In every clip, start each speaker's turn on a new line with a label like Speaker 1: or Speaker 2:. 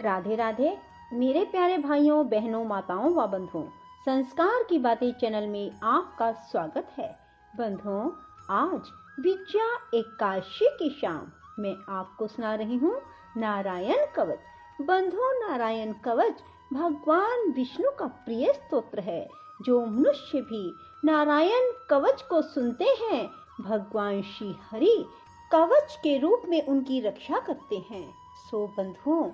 Speaker 1: राधे राधे मेरे प्यारे भाइयों बहनों माताओं व बंधुओं, संस्कार की बातें चैनल में आपका स्वागत है। बंधुओं, आज विद्या एकादशी की शाम मैं आपको सुना रही हूँ नारायण कवच। बंधुओं, नारायण कवच भगवान विष्णु का प्रिय स्तोत्र है। जो मनुष्य भी नारायण कवच को सुनते हैं, भगवान श्री हरि कवच के रूप में उनकी रक्षा करते हैं। सो बंधुओं,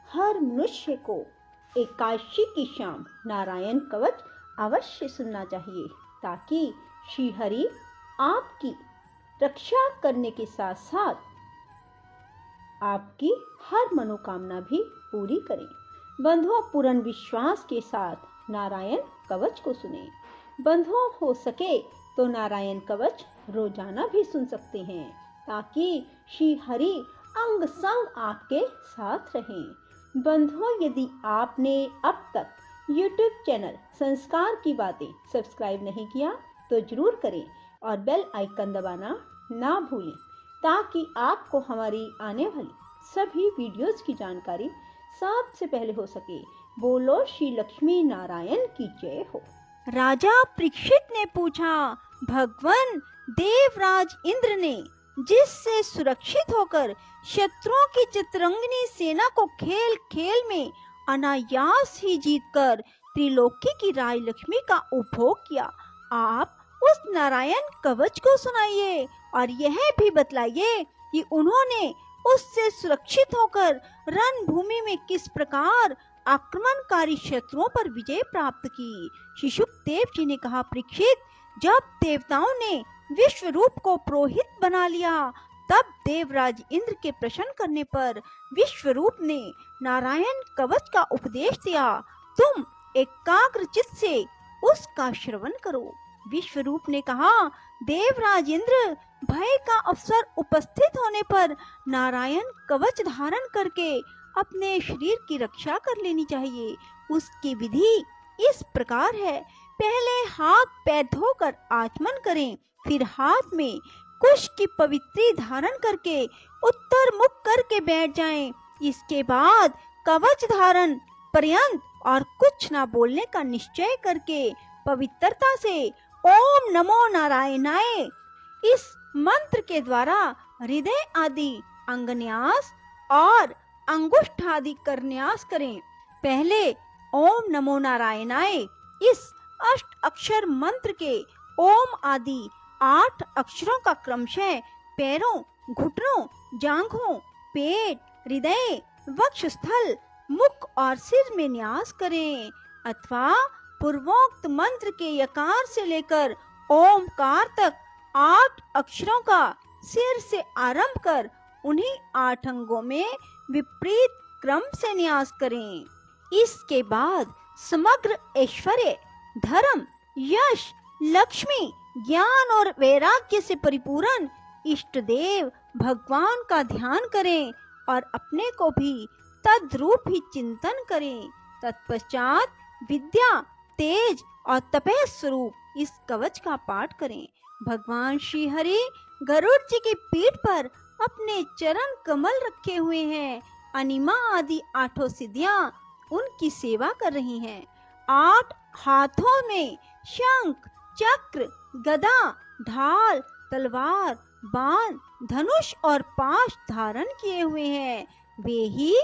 Speaker 1: हर मनुष्य को एकादशी की शाम नारायण कवच अवश्य सुनना चाहिए, ताकि श्री हरि आपकी रक्षा करने के साथ साथ आपकी हर मनोकामना भी पूरी करें। बंधुओं, पूर्ण विश्वास के साथ नारायण कवच को सुने। बंधुओं, हो सके तो नारायण कवच रोजाना भी सुन सकते हैं, ताकि श्री हरि अंग संग आपके साथ रहें। बंधुओं, यदि आपने अब तक YouTube चैनल संस्कार की बातें सब्सक्राइब नहीं किया तो जरूर करें और बेल आइकन दबाना ना भूलें, ताकि आपको हमारी आने वाली सभी वीडियोस की जानकारी सबसे पहले हो सके। बोलो श्री लक्ष्मी नारायण की जय हो।
Speaker 2: राजा परीक्षित ने पूछा, भगवान देवराज इंद्र ने जिससे सुरक्षित होकर शत्रुओं की चित्रंगनी सेना को खेल खेल में अनायास ही जीतकर त्रिलोकी की राय लक्ष्मी का उपभोग किया, आप उस नारायण कवच को सुनाइए और यह भी बतलाइए कि उन्होंने उससे सुरक्षित होकर रणभूमि में किस प्रकार आक्रमणकारी शत्रुओं पर विजय प्राप्त की। श्री शुकदेव जी ने कहा, परीक्षित, जब देवताओं ने विश्व रूप को पुरोहित बना लिया, तब देवराज इंद्र के प्रश्न करने पर विश्व रूप ने नारायण कवच का उपदेश दिया। तुम एकाग्र चित्त से उसका श्रवण करो। विश्व रूप ने कहा, देवराज इंद्र, भय का अवसर उपस्थित होने पर नारायण कवच धारण करके अपने शरीर की रक्षा कर लेनी चाहिए। उसकी विधि इस प्रकार है, पहले हाथ पैर धोकर आचमन करें, फिर हाथ में कुश की पवित्री धारण करके उत्तर मुख करके बैठ जाएं। इसके बाद कवच धारण पर्यंत और कुछ ना बोलने का निश्चय करके पवित्रता से ओम नमो नारायणाय इस मंत्र के द्वारा हृदय आदि अंगन्यास और अंगुष्ठ आदि करन्यास करें। पहले ओम नमो नारायणाय इस अष्ट अक्षर मंत्र के ओम आदि 8 अक्षरों का क्रमशः पैरों, घुटनों, जांघों, पेट, हृदय, वक्षस्थल, मुख और सिर में न्यास करें, अथवा पूर्वोक्त मंत्र के यकार से लेकर ओमकार तक 8 अक्षरों का सिर से आरंभ कर उन्हीं 8 अंगों में विपरीत क्रम से न्यास करें। इसके बाद समग्र ऐश्वर्य, धर्म, यश, लक्ष्मी, ज्ञान और वैराग्य से परिपूर्ण इष्ट देव भगवान का ध्यान करें और अपने को भी तद्रूप ही चिंतन करें। तत्पश्चात विद्या, तेज और तपह स्वरूप इस कवच का पाठ करें। भगवान श्री हरि गरुड़ जी की पीठ पर अपने चरण कमल रखे हुए हैं। अनिमा आदि 8 सिद्धियां उनकी सेवा कर रही हैं। 8 हाथों में शंख, चक्र, गदा, ढाल, तलवार, बाण, धनुष और पाश धारण किए हुए हैं। वे ही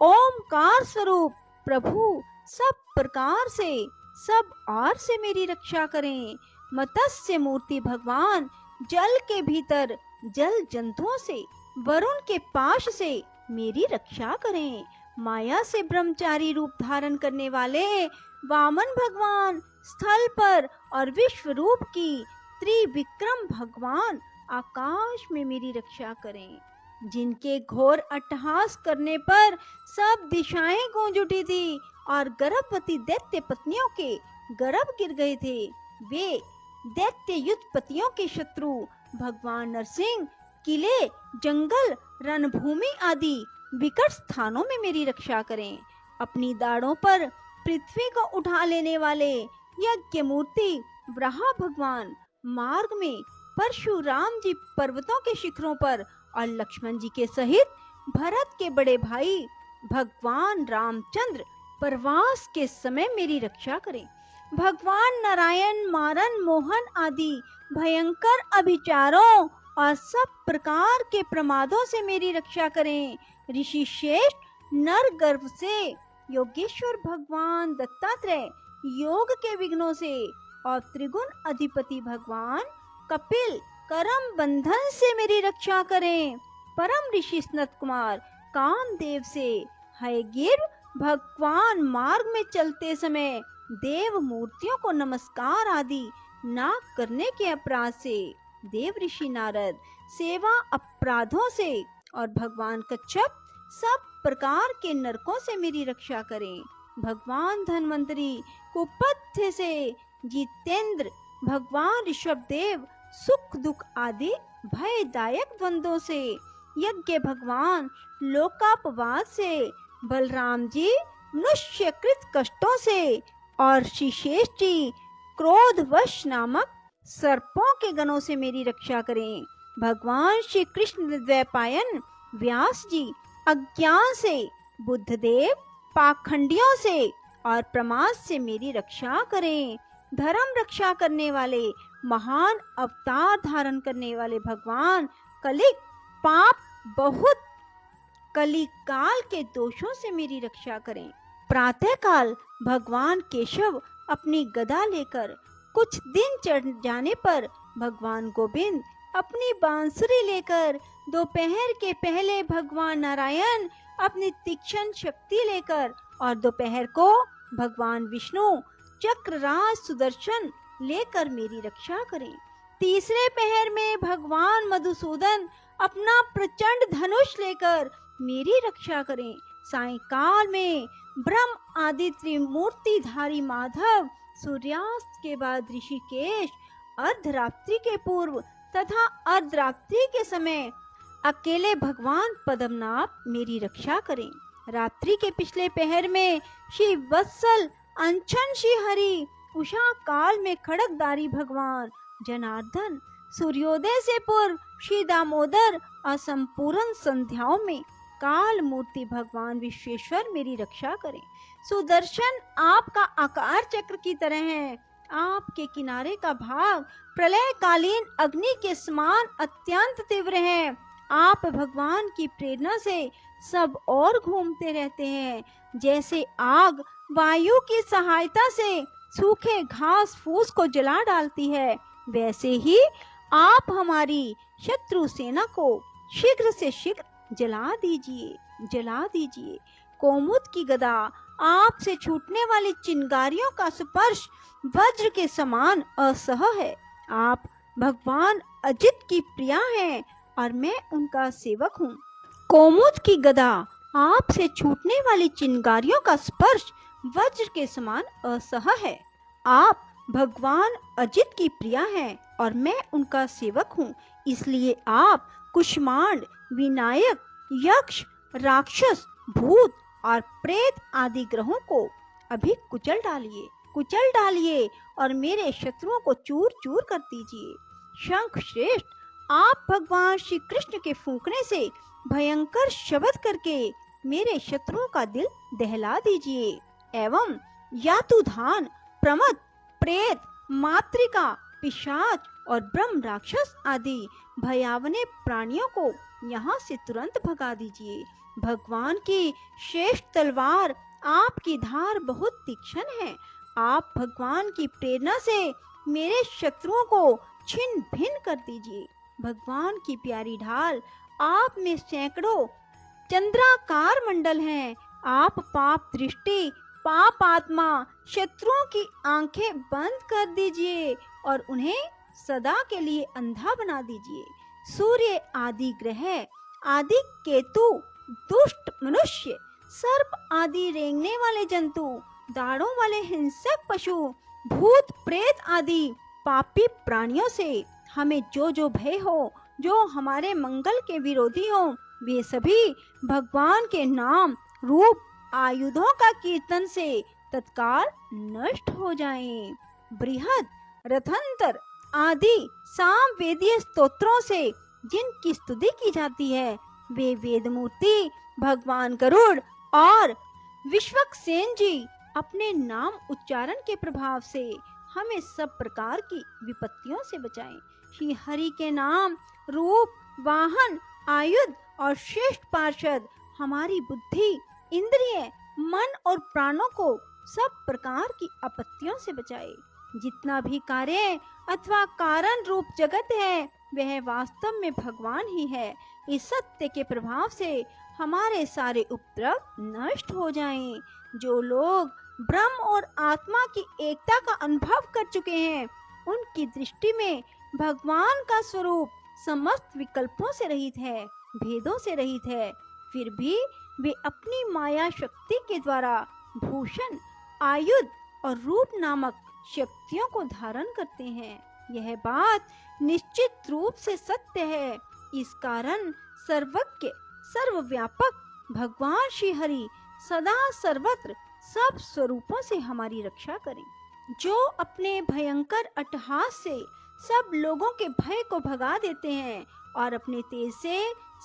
Speaker 2: ओमकार स्वरूप प्रभु सब प्रकार से, सब ओर से मेरी रक्षा करें। मत्स्य मूर्ति भगवान जल के भीतर जल जंतुओं से, वरुण के पाश से मेरी रक्षा करें। माया से ब्रह्मचारी रूप धारण करने वाले वामन भगवान स्थल पर और विश्व रूप की त्रिविक्रम भगवान आकाश में मेरी रक्षा करें। जिनके घोर अट्टहास करने पर सब दिशाएं गूंज उठी थी और गर्भवती दैत्य पत्नियों के गर्भ गिर गए थे, वे दैत्य युद्धपतियों के शत्रु भगवान नरसिंह किले, जंगल, रणभूमि आदि विकट स्थानों में मेरी रक्षा करें। अपनी दाढ़ों पर पृथ्वी को उठा लेने वाले यज्ञ मूर्ति वराह भगवान मार्ग में परशुराम जी पर्वतों के शिखरों पर और लक्ष्मण जी के सहित भरत के बड़े भाई भगवान रामचंद्र प्रवास के समय मेरी रक्षा करें। भगवान नारायण मारन मोहन आदि भयंकर अभिचारों और सब प्रकार के प्रमादों से मेरी रक्षा करें। ऋषि श्रेष्ठ नर गर्भ से, योगेश्वर भगवान दत्तात्रेय योग के विघ्नों से, और त्रिगुण अधिपति भगवान कपिल करम बंधन से मेरी रक्षा करें। परम ऋषि सनत कुमार कामदेव से, हयग्रीव भगवान मार्ग में चलते समय देव मूर्तियों को नमस्कार आदि ना करने के अपराध से, देव ऋषि नारद सेवा अपराधों से, और भगवान कच्छप सब प्रकार के नरकों से मेरी रक्षा करें। भगवान धन्वंतरी कुपथ्य से, जितेंद्र भगवान ऋषभदेव सुख दुख आदि भयदायक द्वंद्वों से, यज्ञ भगवान लोकापवाद से, बलराम जी मनुष्यकृत कष्टों से, और शेष जी क्रोधवश नामक सर्पों के गणों से मेरी रक्षा करें। भगवान श्री कृष्ण द्वैपायन व्यास जी अज्ञान से, बुद्धदेव पाखंडियों से और प्रमाद से मेरी रक्षा करें। धर्म रक्षा करने वाले महान अवतार धारण करने वाले भगवान कलिक पाप बहुत कलिकाल के दोषों से मेरी रक्षा करें। प्रातः काल भगवान केशव अपनी गदा लेकर कुछ दिन चढ़ जाने पर भगवान गोविंद अपनी बांसुरी लेकर, दोपहर के पहले भगवान नारायण अपनी तीक्ष्ण शक्ति लेकर, और दोपहर को भगवान विष्णु चक्रराज सुदर्शन लेकर मेरी रक्षा करें। तीसरे पहर में भगवान मधुसूदन अपना प्रचंड धनुष लेकर मेरी रक्षा करें। सायंकाल में ब्रह्म आदि त्रिमूर्तिधारी माधव, सूर्यास्त के बाद ऋषिकेश, अर्धरात्रि के पूर्व तथा अर्धरात्रि के समय अकेले भगवान पद्मनाभ मेरी रक्षा करें। रात्रि के पिछले पहर में श्री वत्सल अंशन श्री हरि, उषा काल में खड़गधारी भगवान जनार्दन, सूर्योदय से पूर्व श्री दामोदर और संपूर्ण संध्याओं में काल मूर्ति भगवान विश्वेश्वर मेरी रक्षा करें। सुदर्शन आपका आकार चक्र की तरह है। आपके किनारे का भाग प्रलयकालीन अग्नि के समान अत्यंत तीव्र है। आप भगवान की प्रेरणा से सब और घूमते रहते हैं। जैसे आग वायु की सहायता से सूखे घास फूस को जला डालती है, वैसे ही आप हमारी शत्रु सेना को शीघ्र से शीघ्र जला दीजिए। कोमुद की गदा, आपसे छूटने वाली चिंगारियों का स्पर्श वज्र के समान असह है। आप भगवान अजित की प्रिया हैं और मैं उनका सेवक हूँ। कोमुद की गदा, आपसे छूटने वाली चिंगारियों का स्पर्श वज्र के समान असह है। आप भगवान अजित की प्रिया हैं और मैं उनका सेवक हूँ, इसलिए आप कुष्मांड, विनायक, यक्ष, राक्षस, भूत और प्रेत आदि ग्रहों को अभी कुचल डालिए और मेरे शत्रुओं को चूर चूर कर दीजिए। शंख श्रेष्ठ, आप भगवान श्री कृष्ण के फूंकने से भयंकर शब्द करके मेरे शत्रुओं का दिल दहला दीजिए। एवं यातुधान, प्रमद, प्रेत, मातृका, पिशाच और ब्रह्म राक्षस आदि भयावने प्राणियों को यहाँ से तुरंत भगा दीजिए। भगवान की श्रेष्ठ तलवार, आपकी धार बहुत तीक्ष्ण है। आप भगवान की प्रेरणा से मेरे शत्रुओं को छिन्न भिन्न कर दीजिए। भगवान की प्यारी ढाल, आप में सैकड़ों चंद्राकार मंडल हैं। आप पाप दृष्टि, पाप आत्मा, शत्रुओं की आंखें बंद कर दीजिए और उन्हें सदा के लिए अंधा बना दीजिए। सूर्य आदि ग्रह, आदि केतु, दुष्ट मनुष्य, सर्प आदि रेंगने वाले जंतु, दाढ़ों वाले हिंसक पशु, भूत प्रेत आदि पापी प्राणियों से हमें जो जो भय हो, जो हमारे मंगल के विरोधी हो, वे सभी भगवान के नाम रूप आयुधों का कीर्तन से तत्काल नष्ट हो जाएं। बृहद, रथंतर आदि सामवेदीय स्तोत्रों से जिनकी स्तुति की जाती है, वे वेद मूर्ति भगवान गरुड़ और विश्वक्सेन जी अपने नाम उच्चारण के प्रभाव से हमें सब प्रकार की विपत्तियों से बचाएं। श्री हरि के नाम, रूप, वाहन, आयुध और श्रेष्ठ पार्षद हमारी बुद्धि, इंद्रिय, मन और प्राणों को सब प्रकार की आपत्तियों से बचाए। जितना भी कार्य अथवा कारण रूप जगत है वह वास्तव में भगवान ही है। इस सत्य के प्रभाव से हमारे सारे उपद्रव नष्ट हो जाएं। जो लोग ब्रह्म और आत्मा की एकता का अनुभव कर चुके हैं उनकी दृष्टि में भगवान का स्वरूप समस्त विकल्पों से रहित है, भेदों से रहित है। फिर भी वे अपनी माया शक्ति के द्वारा भूषण, आयुध और रूप नामक शक्तियों को धारण करते हैं। यह बात निश्चित रूप से सत्य है। इस कारण सर्वज्ञ, सर्वव्यापक भगवान श्री हरि सदा सर्वत्र सब स्वरूपों से हमारी रक्षा करें। जो अपने भयंकर अट्टहास से सब लोगों के भय को भगा देते हैं और अपने तेज से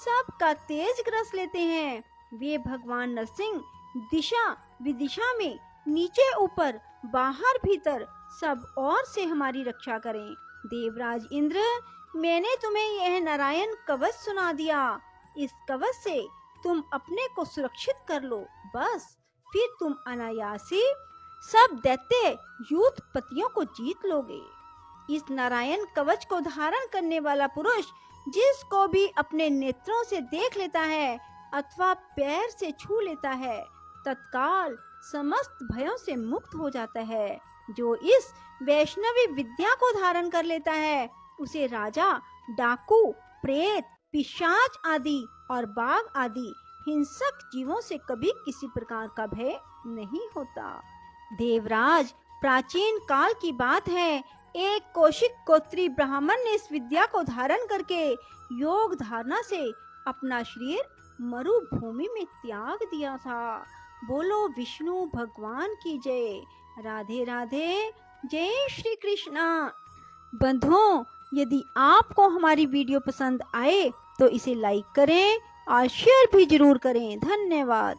Speaker 2: सबका तेज ग्रस लेते हैं, वे भगवान नरसिंह दिशा विदिशा में नीचे ऊपर बाहर भीतर सब ओर से हमारी रक्षा करें। देवराज इंद्र, मैंने तुम्हें यह नारायण कवच सुना दिया। इस कवच से तुम अपने को सुरक्षित कर लो, बस फिर तुम अनायासी सब दैत्य यूथपतियों को जीत लोगे। इस नारायण कवच को धारण करने वाला पुरुष जिसको भी अपने नेत्रों से देख लेता है अथवा पैर से छू लेता है, तत्काल समस्त भयों से मुक्त हो जाता है। जो इस वैष्णवी विद्या को धारण कर लेता है उसे राजा, डाकू, प्रेत, पिशाच आदि और बाघ आदि हिंसक जीवों से कभी किसी प्रकार का भय नहीं होता। देवराज, प्राचीन काल की बात है, एक कौशिक गोत्री ब्राह्मण ने इस विद्या को धारण करके योग धारणा से अपना शरीर मरुभूमि में त्याग दिया था। बोलो विष्णु भगवान की जय। राधे राधे। जय श्री कृष्णा। बंधुओं, यदि आपको हमारी वीडियो पसंद आए तो इसे लाइक करें और शेयर भी जरूर करें। धन्यवाद।